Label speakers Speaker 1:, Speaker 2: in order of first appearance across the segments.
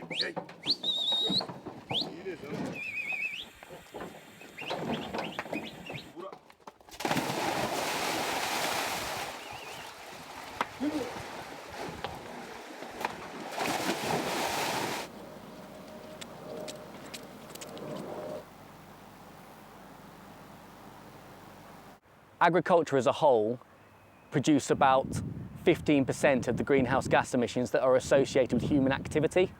Speaker 1: hey.
Speaker 2: Agriculture as a whole produce about 15% of the greenhouse gas emissions that are associated with human activity.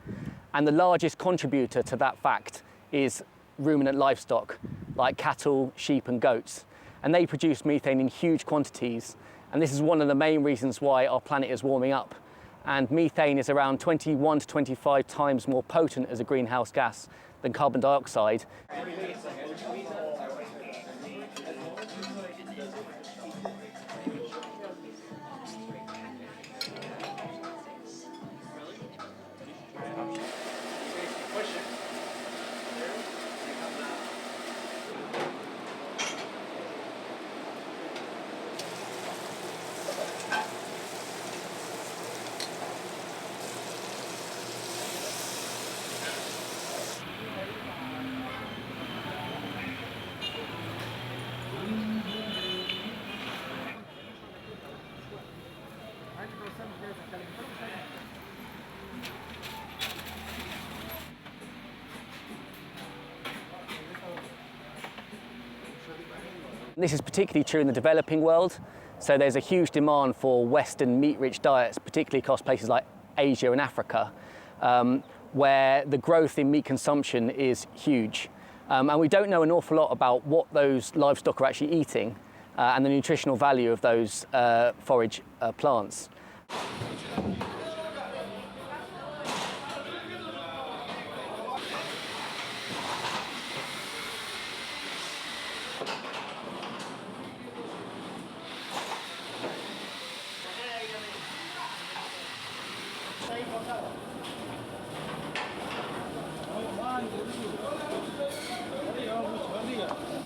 Speaker 2: And the largest contributor to that fact is ruminant livestock, like cattle, sheep and goats. And they produce methane in huge quantities. And this is one of the main reasons why our planet is warming up. And methane is around 21 to 25 times more potent as a greenhouse gas than carbon dioxide. This is particularly true in the developing world. So there's a huge demand for Western meat-rich diets, particularly across places like Asia and Africa, where the growth in meat consumption is huge. And we don't know an awful lot about what those livestock are actually eating and the nutritional value of those forage plants.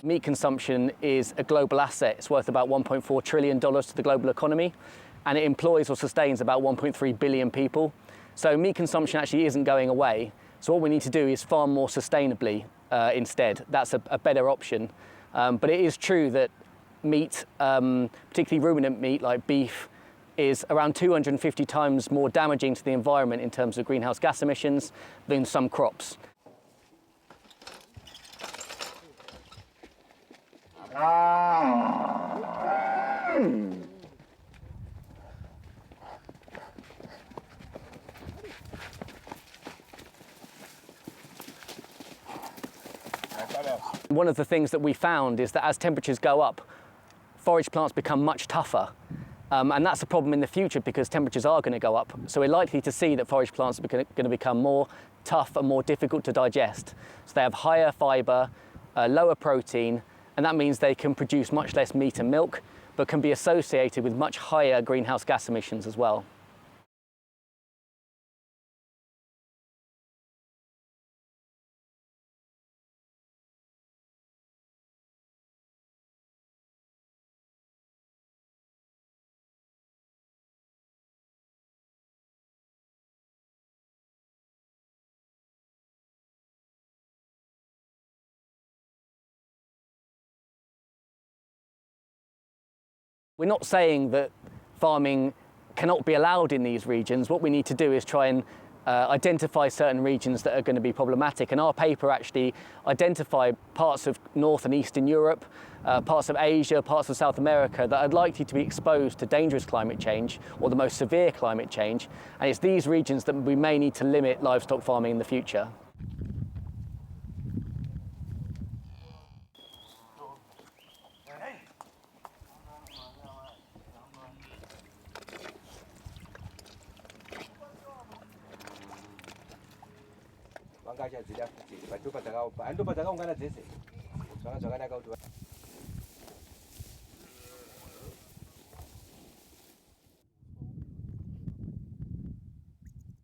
Speaker 2: Meat consumption is a global asset. It's worth about $1.4 trillion to the global economy, and it employs or sustains about 1.3 billion people. So meat consumption actually isn't going away. So what we need to do is farm more sustainably instead. That's a better option. But it is true that meat, particularly ruminant meat like beef, is around 250 times more damaging to the environment in terms of greenhouse gas emissions than some crops. One of the things that we found is that as temperatures go up, forage plants become much tougher. And that's a problem in the future because temperatures are going to go up. So we're likely to see that forage plants are going to become more tough and more difficult to digest. So they have higher fibre, lower protein, and that means they can produce much less meat and milk, but can be associated with much higher greenhouse gas emissions as well. We're not saying that farming cannot be allowed in these regions. What we need to do is try and identify certain regions that are going to be problematic. And our paper actually identified parts of North and Eastern Europe, parts of Asia, parts of South America that are likely to be exposed to dangerous climate change or the most severe climate change. And it's these regions that we may need to limit livestock farming in the future.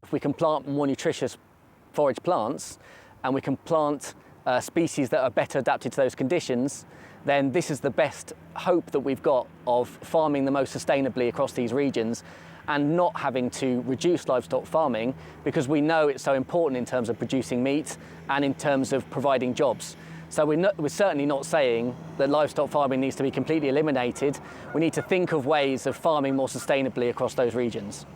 Speaker 2: If we can plant more nutritious forage plants and we can plant species that are better adapted to those conditions, then this is the best hope that we've got of farming the most sustainably across these regions and not having to reduce livestock farming, because we know it's so important in terms of producing meat and in terms of providing jobs. So we're certainly not saying that livestock farming needs to be completely eliminated. We need to think of ways of farming more sustainably across those regions.